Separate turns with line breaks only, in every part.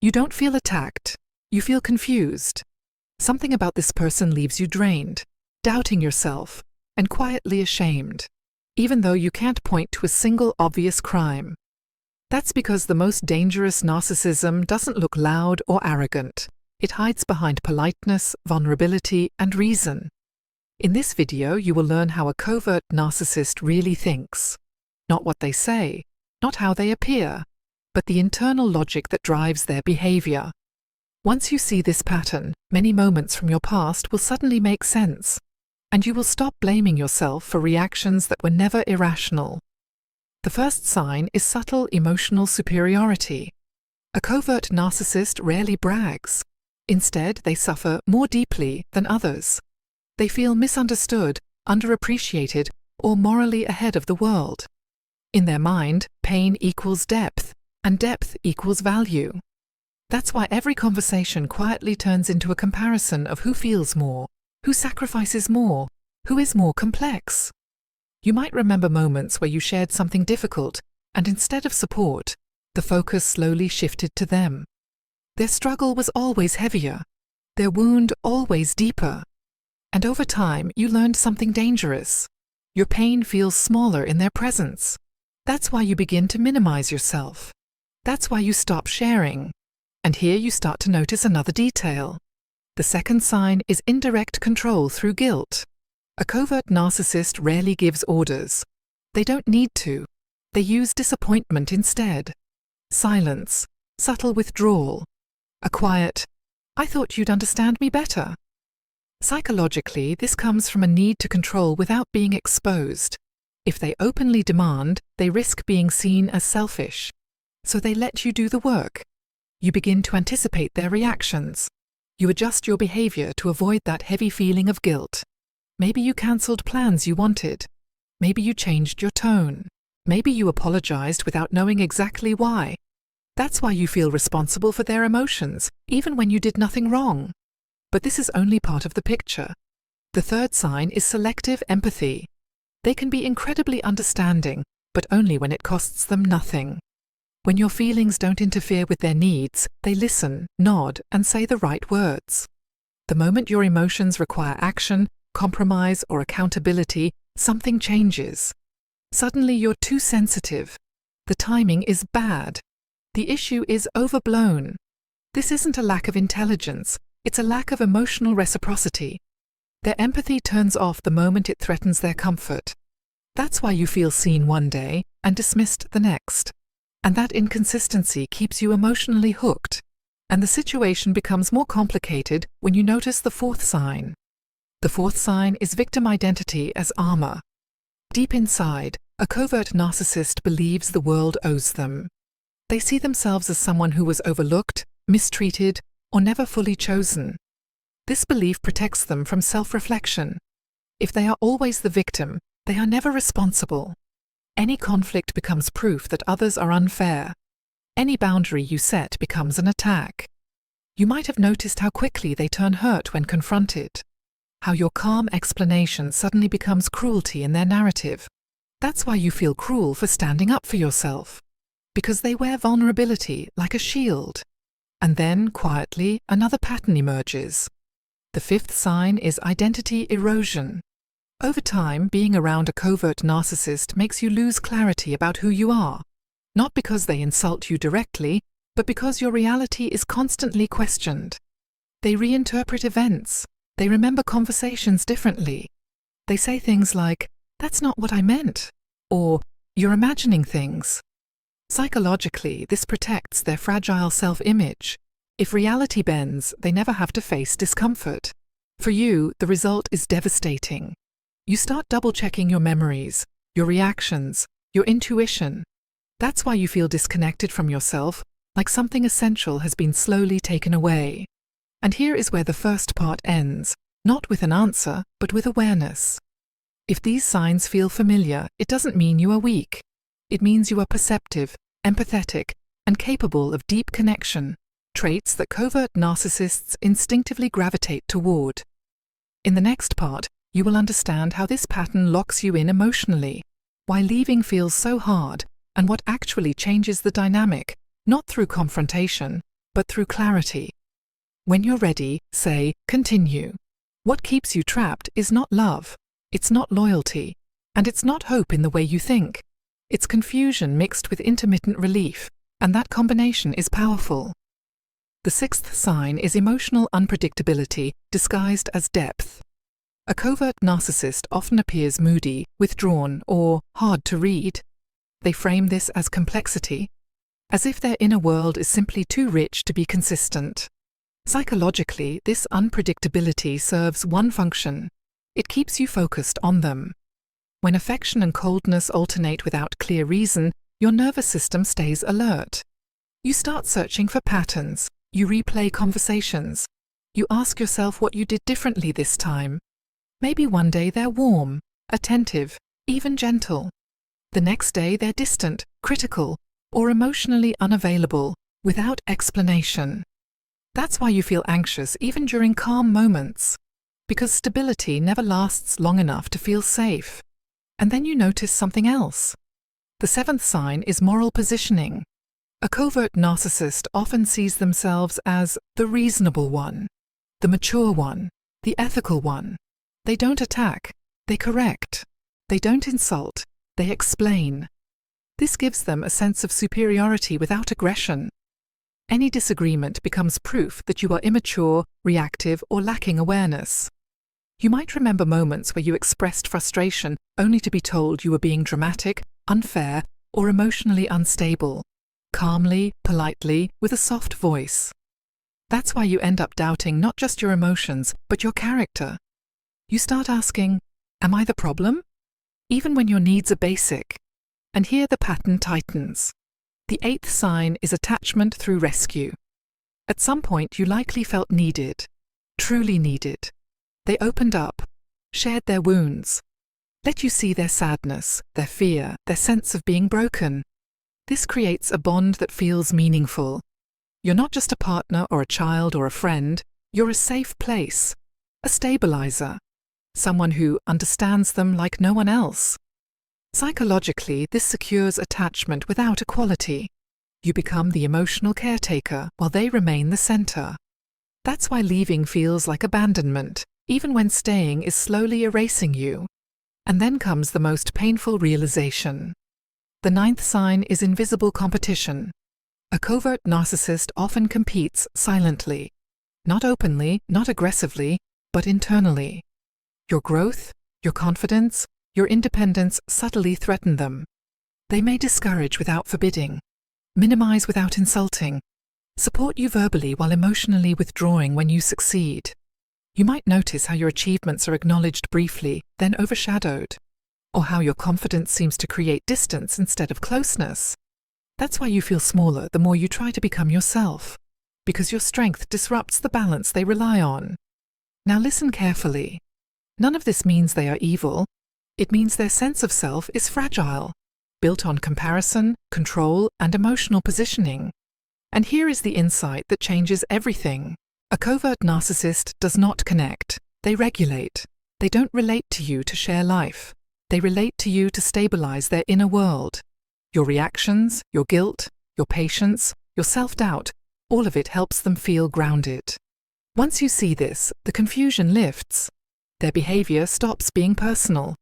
You don't feel attacked. You feel confused. Something about this person leaves you drained, doubting yourself, and quietly ashamed, even though you can't point to a single obvious crime. That's because the most dangerous narcissism doesn't look loud or arrogant. It hides behind politeness, vulnerability, and reason. In this video, you will learn how a covert narcissist really thinks. Not what they say, not how they appear, but the internal logic that drives their behavior. Once you see this pattern, many moments from your past will suddenly make sense, and you will stop blaming yourself for reactions that were never irrational. The first sign is subtle emotional superiority. A covert narcissist rarely brags. Instead, they suffer more deeply than others. They feel misunderstood, underappreciated, or morally ahead of the world. In their mind, pain equals depth, and depth equals value. That's why every conversation quietly turns into a comparison of who feels more, who sacrifices more, who is more complex. You might remember moments where you shared something difficult, and instead of support, the focus slowly shifted to them. Their struggle was always heavier, their wound always deeper. And over time, you learned something dangerous. Your pain feels smaller in their presence. That's why you begin to minimize yourself. That's why you stop sharing. And here you start to notice another detail. The second sign is indirect control through guilt. A covert narcissist rarely gives orders. They don't need to. They use disappointment instead. Silence, subtle withdrawal, a quiet, "I thought you'd understand me better." Psychologically, this comes from a need to control without being exposed. If they openly demand, they risk being seen as selfish. So they let you do the work. You begin to anticipate their reactions. You adjust your behavior to avoid that heavy feeling of guilt. Maybe you cancelled plans you wanted. Maybe you changed your tone. Maybe you apologized without knowing exactly why. That's why you feel responsible for their emotions, even when you did nothing wrong. But this is only part of the picture. The third sign is selective empathy. They can be incredibly understanding, but only when it costs them nothing. When your feelings don't interfere with their needs, they listen, nod, and say the right words. The moment your emotions require action, compromise, or accountability, something changes. Suddenly you're too sensitive. The timing is bad. The issue is overblown. This isn't a lack of intelligence, it's a lack of emotional reciprocity. Their empathy turns off the moment it threatens their comfort. That's why you feel seen one day and dismissed the next. And that inconsistency keeps you emotionally hooked. And the situation becomes more complicated when you notice the fourth sign. The fourth sign is victim identity as armor. Deep inside, a covert narcissist believes the world owes them. They see themselves as someone who was overlooked, mistreated, or never fully chosen. This belief protects them from self-reflection. If they are always the victim, they are never responsible. Any conflict becomes proof that others are unfair. Any boundary you set becomes an attack. You might have noticed how quickly they turn hurt when confronted. How your calm explanation suddenly becomes cruelty in their narrative. That's why you feel cruel for standing up for yourself. Because they wear vulnerability like a shield. And then, quietly, another pattern emerges. The fifth sign is identity erosion. Over time, being around a covert narcissist makes you lose clarity about who you are. Not because they insult you directly, but because your reality is constantly questioned. They reinterpret events. They remember conversations differently. They say things like, "That's not what I meant," or "You're imagining things." Psychologically, this protects their fragile self-image. If reality bends, they never have to face discomfort. For you, the result is devastating. You start double-checking your memories, your reactions, your intuition. That's why you feel disconnected from yourself, like something essential has been slowly taken away. And here is where the first part ends, not with an answer, but with awareness. If these signs feel familiar, it doesn't mean you are weak. It means you are perceptive, empathetic, and capable of deep connection, traits that covert narcissists instinctively gravitate toward. In the next part, you will understand how this pattern locks you in emotionally, why leaving feels so hard, and what actually changes the dynamic, not through confrontation, but through clarity. When you're ready, say, continue. What keeps you trapped is not love, it's not loyalty, and it's not hope in the way you think. It's confusion mixed with intermittent relief, and that combination is powerful. The sixth sign is emotional unpredictability disguised as depth. A covert narcissist often appears moody, withdrawn, or hard to read. They frame this as complexity, as if their inner world is simply too rich to be consistent. Psychologically, this unpredictability serves one function. It keeps you focused on them. When affection and coldness alternate without clear reason, your nervous system stays alert. You start searching for patterns. You replay conversations. You ask yourself what you did differently this time. Maybe one day they're warm, attentive, even gentle. The next day they're distant, critical, or emotionally unavailable, without explanation. That's why you feel anxious even during calm moments, because stability never lasts long enough to feel safe. And then you notice something else. The seventh sign is moral positioning. A covert narcissist often sees themselves as the reasonable one, the mature one, the ethical one. They don't attack, they correct. They don't insult, they explain. This gives them a sense of superiority without aggression. Any disagreement becomes proof that you are immature, reactive, or lacking awareness. You might remember moments where you expressed frustration only to be told you were being dramatic, unfair, or emotionally unstable. Calmly, politely, with a soft voice. That's why you end up doubting not just your emotions, but your character. You start asking, am I the problem? Even when your needs are basic. And here the pattern tightens. The eighth sign is attachment through rescue. At some point you likely felt needed, truly needed. They opened up, shared their wounds, let you see their sadness, their fear, their sense of being broken. This creates a bond that feels meaningful. You're not just a partner or a child or a friend, you're a safe place, a stabilizer, someone who understands them like no one else. Psychologically, this secures attachment without equality. You become the emotional caretaker while they remain the center. That's why leaving feels like abandonment, even when staying is slowly erasing you. And then comes the most painful realization. The ninth sign is invisible competition. A covert narcissist often competes silently. Not openly, not aggressively, but internally. Your growth, your confidence, your independence subtly threaten them. They may discourage without forbidding, minimize without insulting, support you verbally while emotionally withdrawing when you succeed. You might notice how your achievements are acknowledged briefly, then overshadowed, or how your confidence seems to create distance instead of closeness. That's why you feel smaller the more you try to become yourself, because your strength disrupts the balance they rely on. Now listen carefully. None of this means they are evil. It means their sense of self is fragile, built on comparison, control, and emotional positioning. And here is the insight that changes everything. A covert narcissist does not connect. They regulate. They don't relate to you to share life. They relate to you to stabilize their inner world. Your reactions, your guilt, your patience, your self-doubt, all of it helps them feel grounded. Once you see this, the confusion lifts. Their behavior stops being personal,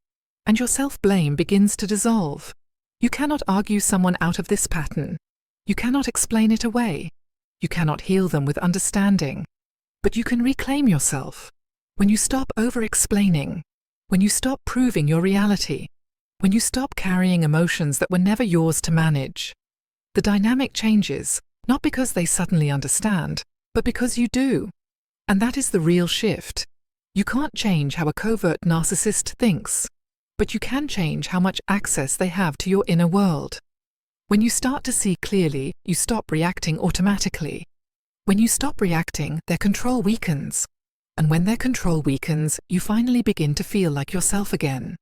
and your self-blame begins to dissolve. You cannot argue someone out of this pattern. You cannot explain it away. You cannot heal them with understanding. But you can reclaim yourself. When you stop over-explaining, when you stop proving your reality, when you stop carrying emotions that were never yours to manage. The dynamic changes, not because they suddenly understand, but because you do. And that is the real shift. You can't change how a covert narcissist thinks, but you can change how much access they have to your inner world. When you start to see clearly, you stop reacting automatically. When you stop reacting, their control weakens. And when their control weakens, you finally begin to feel like yourself again.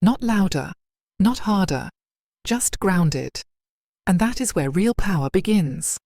Not louder, not harder, just grounded. And that is where real power begins.